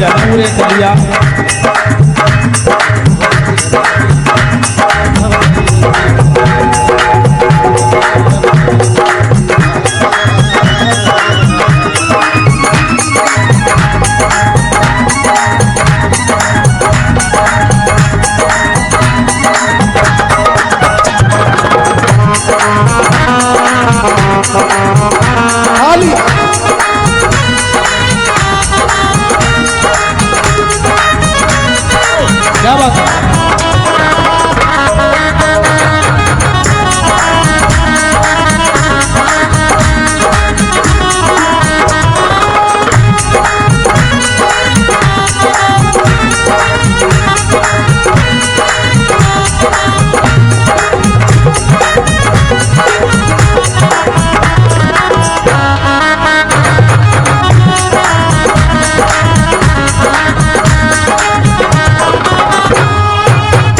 पूरे कलिया क्या बात है।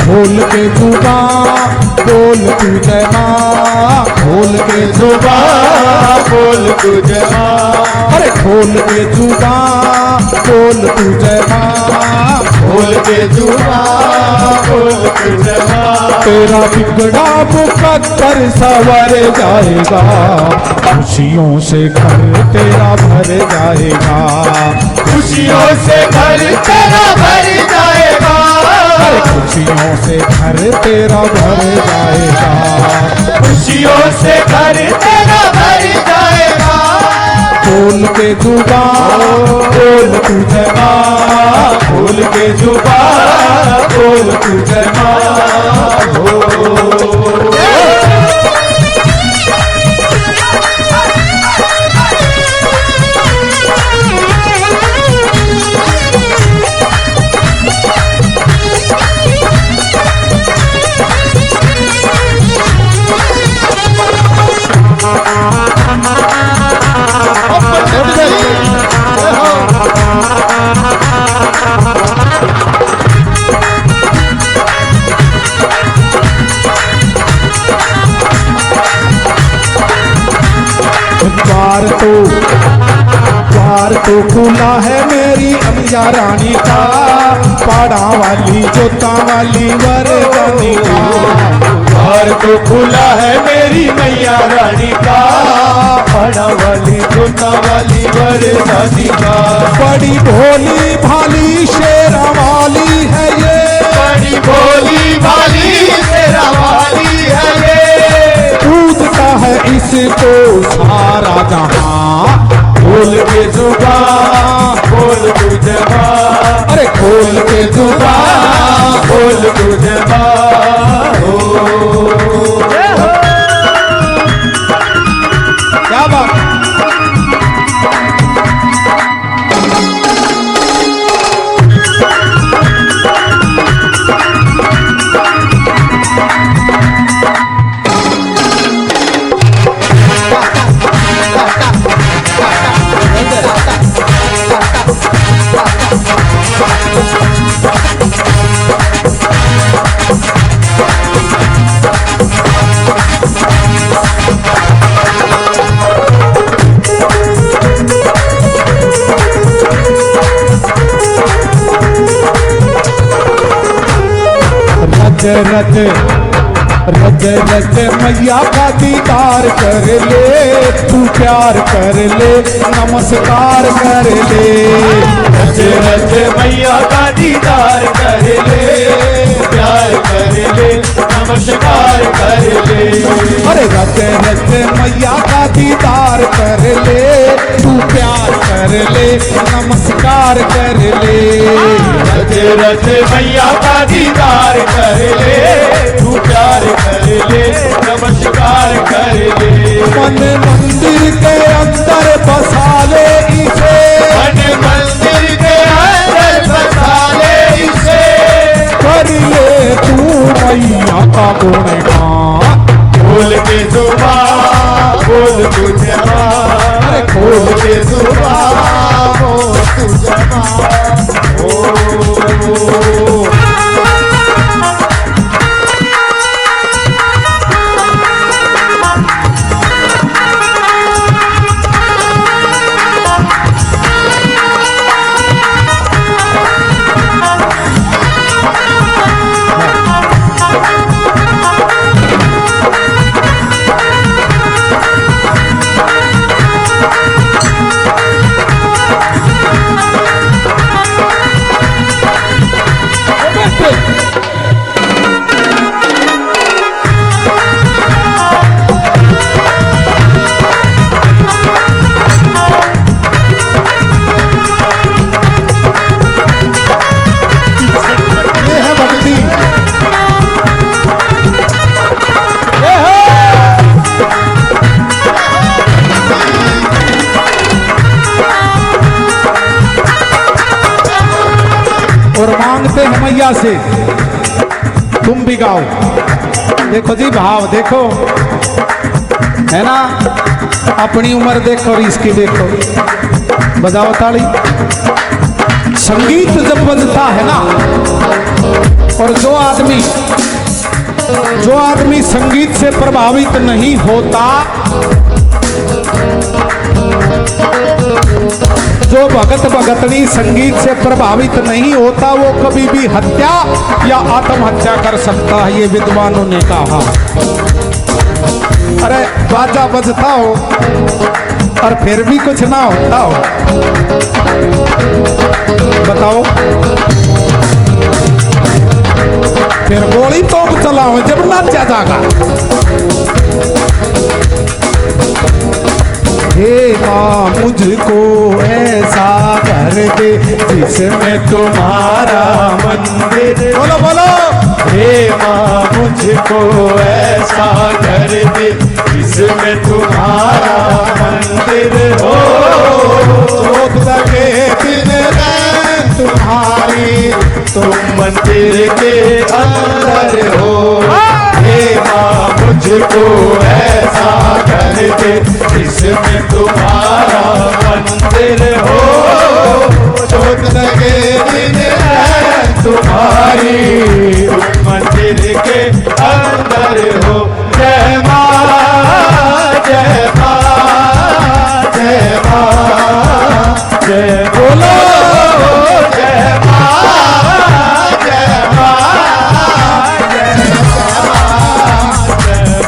खोल के जुबान बोल तू जय माँ, खोल के जुबान बोल तू जय माँ, अरे खोल के जुबान बोल तू जय माँ, खोल के जुबान बोल तू जय माँ। तेरा बिगड़ा मुकद्दर संवर जाएगा, खुशियों से घर तेरा भर जाएगा, खुशियों से घर तेरा भर जाएगा, खुशियों से घर तेरा भर जाएगा, खुशियों से घर तेरा भर जाएगा। खोल के जुबान बोल तू जय माँ, खोल के जुबान बोल तू जय माँ। द्वार तो खुला है मेरी अमिया रानी का, पाड़ा वाली जोता वाली वरदानी का, द्वार तो खुला है मेरी मैया रानी का, पाड़ा वाली जोता वाली वरदानी का। बड़ी भोली भाली शेरा वाली है ये, बड़ी भोली भाली शेरा वाली है ये, पूजता है इसको सारा जहां। खोल के जुबान बोल तू जय माँ, अरे खोल के जुबान बोल तू जय माँ। क्या बात। रज रज रज मैया का दीदार कर ले, तू प्यार कर ले नमस्कार कर ले, रज रज मैया का दीदार कर ले, प्यार कर ले नमस्कार कर ले, अरे रज रज मैया का दीदार कर ले, तू प्यार कर ले नमस्कार कर ले, रज रज मैया का दीदार कर ले, तू प्यार कर ले नमस्कार कर ले। मन मंदिर के अंदर बसा ले इसे, मन मंदिर के अंदर बसा ले इसे, कर ले तू मैया का गुणगान। खोल के जुबान बोल तू जय माँ, अरे खोल के जुबान बोल तू जय माँ। मैया से तुम भी गाओ। देखो जी भाव देखो, है ना, अपनी उम्र देखो और इसकी देखो। बजाओ ताली। संगीत जब बजता है ना, और जो आदमी संगीत से प्रभावित नहीं होता, जो भगत भगतनी संगीत से प्रभावित नहीं होता, वो कभी भी हत्या या आत्महत्या कर सकता है, ये विद्वानों ने कहा। अरे बाजा बजता हो और फिर भी कुछ ना होता हो, बताओ। फिर गोली तो चलाओ जब नाचा जागा। हे माँ मुझको ऐसा कर दे जिसमें तुम्हारा मंदिर। बोलो बोलो। हे माँ मुझको ऐसा कर दे जिसमें तुम्हारा मंदिर हो। जोत लगे दिन में तुम्हारी, तुम मंदिर के अंदर हो। हे माँ मुझको ऐसा कर दे जिसमें तुम्हारा मंदिर हो। जोत लगे दिन में तुम्हारी, तुम मंदिर के अंदर हो। जय माँ जय माँ जय माँ जय बोलो। जय माँ जय माँ जय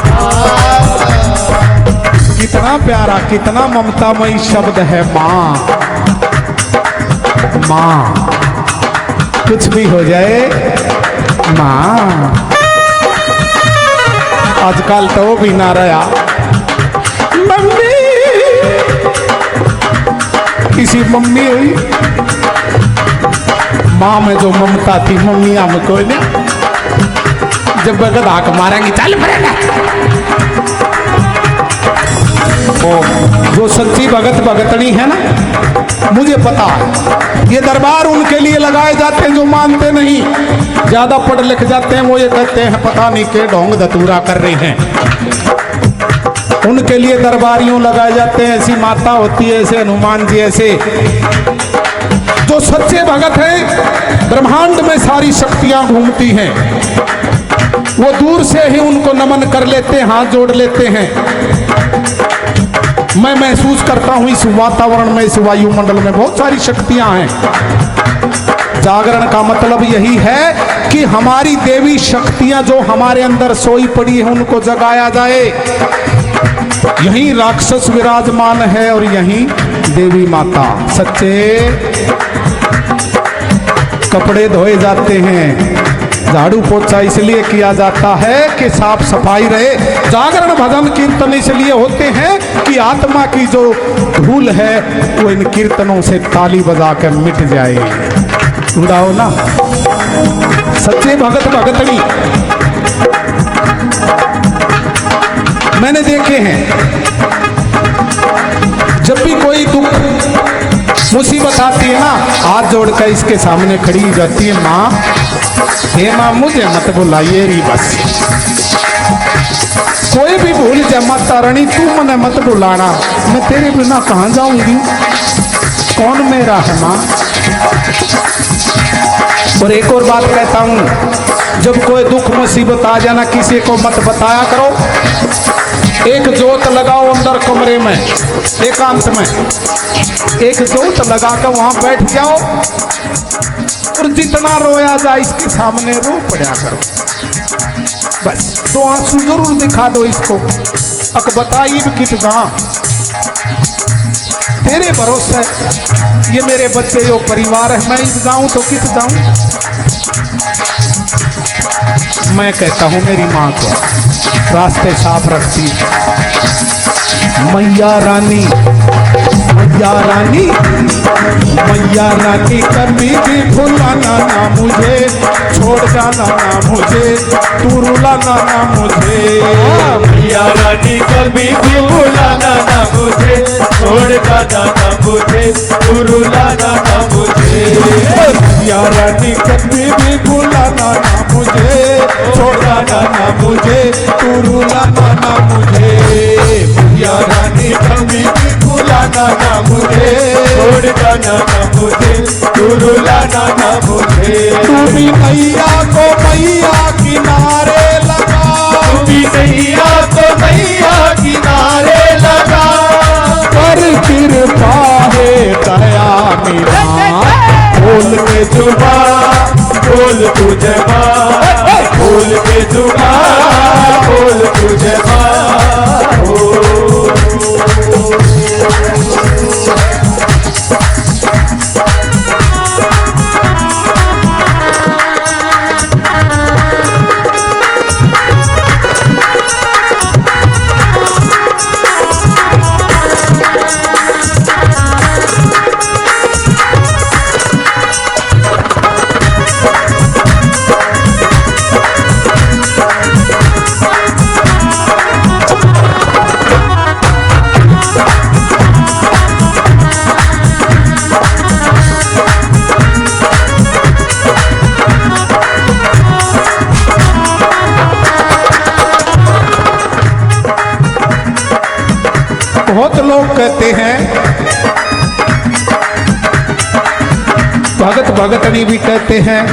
माँ। कितना प्यारा, कितना ममतामयी शब्द है माँ। माँ कुछ भी हो जाए माँ। आजकल तो वो भी ना रहा। मम्मी, किसी मम्मी हुई, माँ में जो ममता थी मम्मिया में कोई नहीं। जब बगद हाक मारेंगी चल पड़ेगा। जो सच्ची भगत भगतनी है ना, मुझे पता है ये दरबार उनके लिए लगाए जाते हैं जो मानते नहीं, ज्यादा पढ़ लिख जाते हैं। वो ये कहते हैं पता नहीं के ढोंग धतूरा कर रहे हैं। उनके लिए दरबारियों लगाए जाते हैं। ऐसी माता होती है, ऐसे हनुमान जी, ऐसे जो सच्चे भगत हैं। ब्रह्मांड में सारी शक्तियां घूमती हैं, वो दूर से ही उनको नमन कर लेते हैं, हाथ जोड़ लेते हैं। मैं महसूस करता हूं इस वातावरण में, इस वायुमंडल में बहुत सारी शक्तियां हैं। जागरण का मतलब यही है कि हमारी देवी शक्तियां जो हमारे अंदर सोई पड़ी है उनको जगाया जाए। यहीं राक्षस विराजमान है और यहीं देवी माता। सच्चे कपड़े धोए जाते हैं, झाड़ू पोछा इसलिए किया जाता है कि साफ सफाई रहे। जागरण भजन कीर्तन इसलिए होते हैं कि आत्मा की जो धूल है वो इन कीर्तनों से ताली बजा कर मिट जाए। उड़ाओ ना सच्चे भगत भगतनी। मैंने देखे हैं जब भी कोई दुख मुसीबत आती है ना, हाथ जोड़कर इसके सामने खड़ी रहती है। माँ, हे माँ मुझे मत बुलाइए री बस। कोई भी भूल जा माता रानी, तू मने मत बुलाना, मैं तेरे बिना कहाँ जाऊंगी। कौन मेरा है माँ। और एक और बात कहता हूं, जब कोई दुख मुसीबत आ जाना किसी को मत बताया करो। एक जोत लगाओ अंदर कमरे में, एकांत में एक जोत लगा कर वहां बैठ जाओ और जितना रोया जाए इसके सामने रो पड़ा करो। बस तो आंसू जरूर दिखा दो इसको। अक बताइए भी कितना तेरे भरोसे ये मेरे बच्चे जो परिवार है, मैं इस जाऊं तो किस जाऊं। मैं कहता हूं मेरी माँ को रास्ते साफ रखती। मैया रानी मैया रानी मैया रानी कभी भी भुलाना ना मुझे, छोड़ जाना ना मुझे, तू रुलाना ना मुझे। मैया रानी कभी भी भुलाना ना मुझे, छोड़ जाना ना मुझे, तू रुलाना ना मुझे। मैया रानी कभी भी भुलाना ना मुझे, छोड़ना ना मुझे, तू रुलाना ना मुझे। मैया रानी कभी भी भुलाना ना मुझे, छोड़ जाना ना मुझे, तू रुलाना ना मुझे। तू भी मैया को मैया किनारे लगा, तू भी नैया तो मैया किनारे लगा। कर कृपा है दया मेरा, बोल के जुबान बोल तू जबान, बोल के जुबान बोल तू जबान। बहुत लोग कहते हैं, भगत भगतनी भी कहते हैं,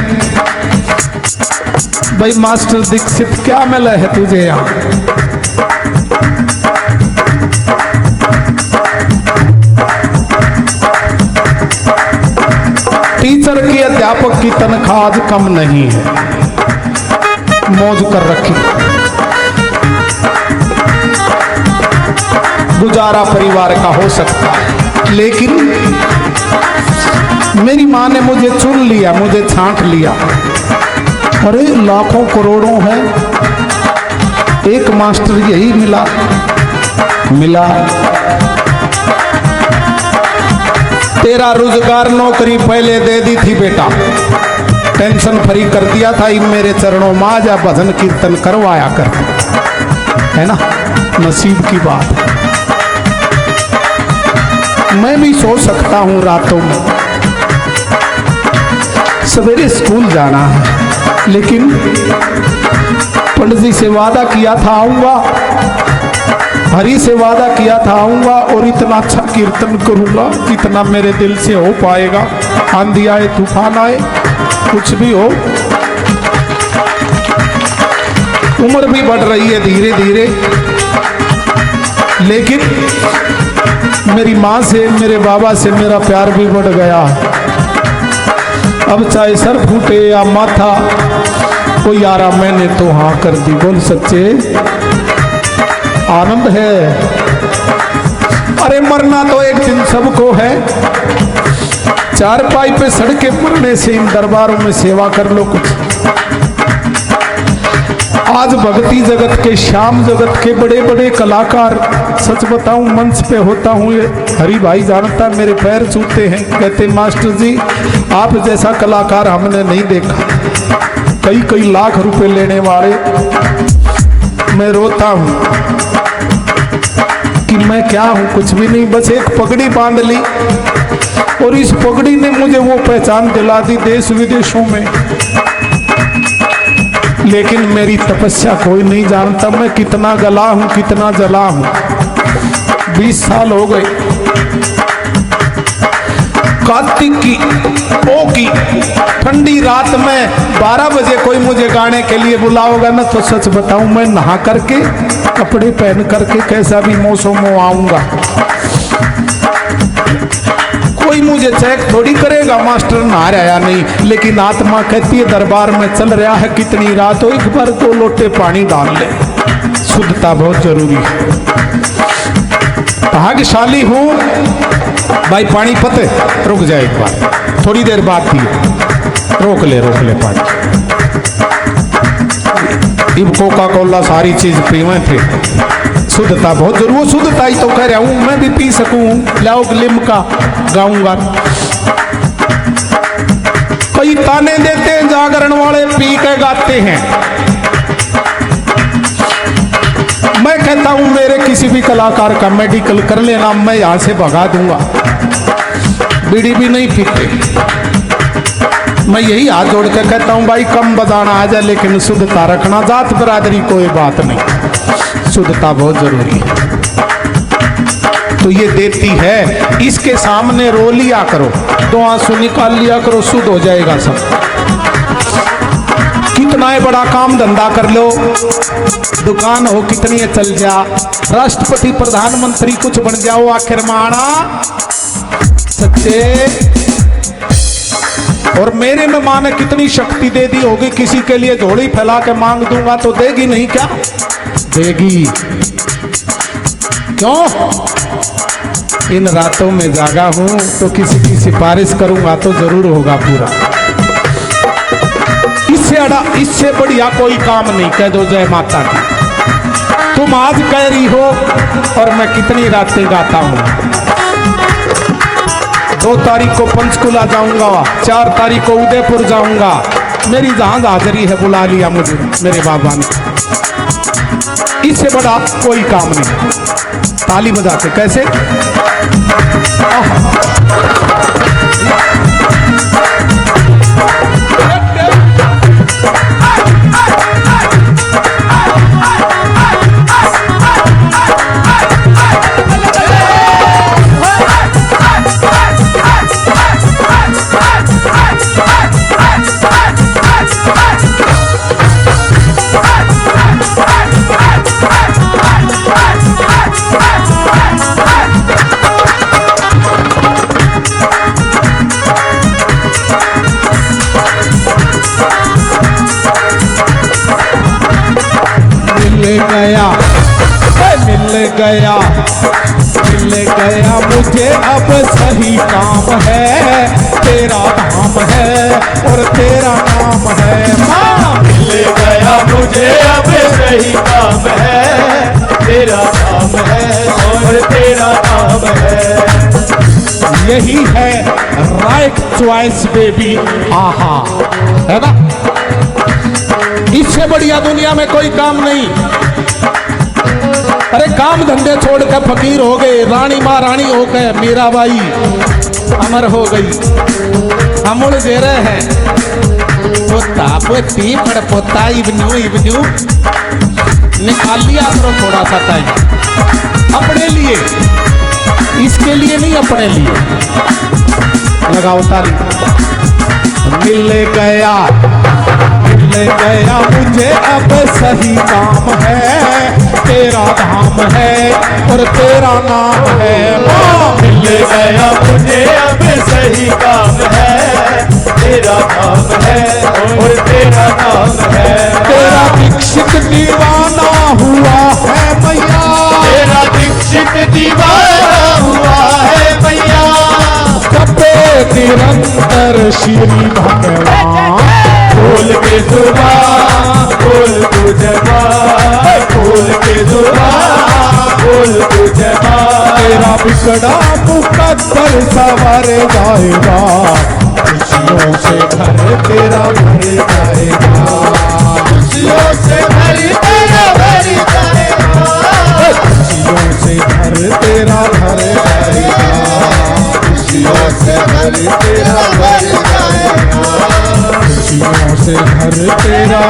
भाई मास्टर दीक्षित क्या मिला है तुझे यहाँ? टीचर की अध्यापक की तनख्वाह आज कम नहीं है, मौज कर रखी, गुजारा परिवार का हो सकता है। लेकिन मेरी माँ ने मुझे चुन लिया, मुझे छांट लिया। अरे लाखों करोड़ों है, एक मास्टर यही मिला। तेरा रोजगार नौकरी पहले दे दी थी बेटा, टेंशन फ्री कर दिया था, इन मेरे चरणों में आजा भजन कीर्तन करवाया कर, है ना, नसीब की बात। मैं भी सो सकता हूँ रातों में, सवेरे स्कूल जाना है, लेकिन पंडित जी से वादा किया था आऊंगा, हरि से वादा किया था आऊंगा और इतना अच्छा कीर्तन करूंगा जितना मेरे दिल से हो पाएगा। आंधी आए तूफान आए कुछ भी हो, उम्र भी बढ़ रही है धीरे धीरे, लेकिन मेरी माँ से मेरे बाबा से मेरा प्यार भी बढ़ गया। अब चाहे सर फूटे या माथा, वो यारा मैंने तो हाँ कर दी। बोल सच्चे आनंद है। अरे मरना तो एक दिन सबको है, चारपाई पे सड़के मरने से इन दरबारों में सेवा कर लो कुछ। आज भक्ति जगत के, श्याम जगत के बड़े बड़े कलाकार, सच बताऊं मंच पे होता हूँ, ये हरि भाई जानता, मेरे पैर छूते हैं, कहते मास्टर जी आप जैसा कलाकार हमने नहीं देखा। कई कई लाख रुपए लेने वाले, मैं रोता हूँ कि मैं क्या हूँ, कुछ भी नहीं, बस एक पगड़ी बांध ली और इस पगड़ी ने मुझे वो पहचान दिला दी देश विदेशों में। लेकिन मेरी तपस्या कोई नहीं जानता, मैं कितना गला हूं, कितना जला हूं। 20 साल हो गए। कार्तिक की ठंडी रात में 12 बजे कोई मुझे गाने के लिए बुलाओगा ना, तो सच बताऊं मैं नहा करके, कपड़े पहन करके, कैसा भी मौसम हो आऊंगा। कोई मुझे चेक थोड़ी करेगा मास्टर नहा रहा या नहीं, लेकिन आत्मा कहती है दरबार में चल रहा है, कितनी रात हो, एक बार 2 लोटे पानी डाल ले। शुद्धता बहुत जरूरी है। भाग्यशाली हूं भाई। पानी पते रुक जाए एक बार, थोड़ी देर बाद पिए, रोक ले पानी। इब कोका कोला सारी चीज पीवे थे। शुद्धता बहुत जरूरी, वो शुद्धता ही तो कह रहा हूं, मैं भी पी सकूं। लाओ लिम्का गाऊंगा। कई ताने देते हैं जागरण वाले, पी के गाते हैं। मैं कहता हूं मेरे किसी भी कलाकार का मेडिकल कर लेना, मैं यहां से भगा दूंगा। बीड़ी भी नहीं पीते, मैं यही हाथ जोड़ के कहता हूँ भाई कम बजाना आ जाए लेकिन शुद्धता रखना। जात बिरादरी कोई बात नहीं, शुद्धता बहुत जरूरी है। तो ये देती है, इसके सामने रो लिया करो, 2 आंसू निकाल लिया करो, शुद्ध हो जाएगा सब। कितना है बड़ा काम धंधा कर लो, दुकान हो कितनी है चल जा, राष्ट्रपति प्रधानमंत्री कुछ बन जाओ, आखिर माना सच्चे। और मेरे में माँ ने कितनी शक्ति दे दी होगी, किसी के लिए झोली फैला के मांग दूंगा तो देगी नहीं क्या? देगी। क्यों? इन रातों में जागा हूं तो किसी की सिफारिश करूंगा तो जरूर होगा पूरा। इससे बढ़िया कोई काम नहीं। कह दो जय माता की। तुम आज कह रही हो और मैं कितनी रातें गाता हूं। 2 तारीख को पंचकुला जाऊंगा, 4 तारीख को उदयपुर जाऊंगा। मेरी जहां हाजरी है, बुला लिया मुझे मेरे बाबा ने। इससे बड़ा कोई काम नहीं। ताली बजाते कैसे? मिल गया मुझे अब सही काम है, तेरा धाम है और तेरा नाम है। माँ मिल गया मुझे अब सही काम है, तेरा नाम है और तेरा नाम है। यही है राइट चॉइस बेबी। आहा, है ना? इससे बढ़िया दुनिया में कोई काम नहीं। अरे काम धंधे छोड़ कर फकीर हो गए, रानी महारानी हो गए, मीराबाई अमर हो गई। हम उड़ दे रहे हैं पोता पोती पड़ पोता इवन्यू इवन्यू निकाल लिया करो थोड़ा सा टाइम अपने लिए, इसके लिए नहीं, अपने लिए। लगाओ ताली। मिल गया मुझे अब सही काम है, तेरा धाम है और तेरा नाम है। मिल गया मुझे अब सही काम है, तेरा नाम है और तेरा नाम है। तेरा दीक्षित दीवाना हुआ है मैया, तेरा दीक्षित दीवाना हुआ है मैया। जपे निरंतर श्री भगवान। खोल के जुबान खोल तू जबान, खोल के जुबान खोल तू जबान। तेरा बिगड़ा मुकद्दर संवर जाएगा, खुशियों से घर तेरा भर जाएगा, खुशियों से भर तेरा भर जाएगा, खुशियों से घर तेरा भर जाएगा, खुशियों से भर तेरा भर जाएगा, खुशियों से घर तेरा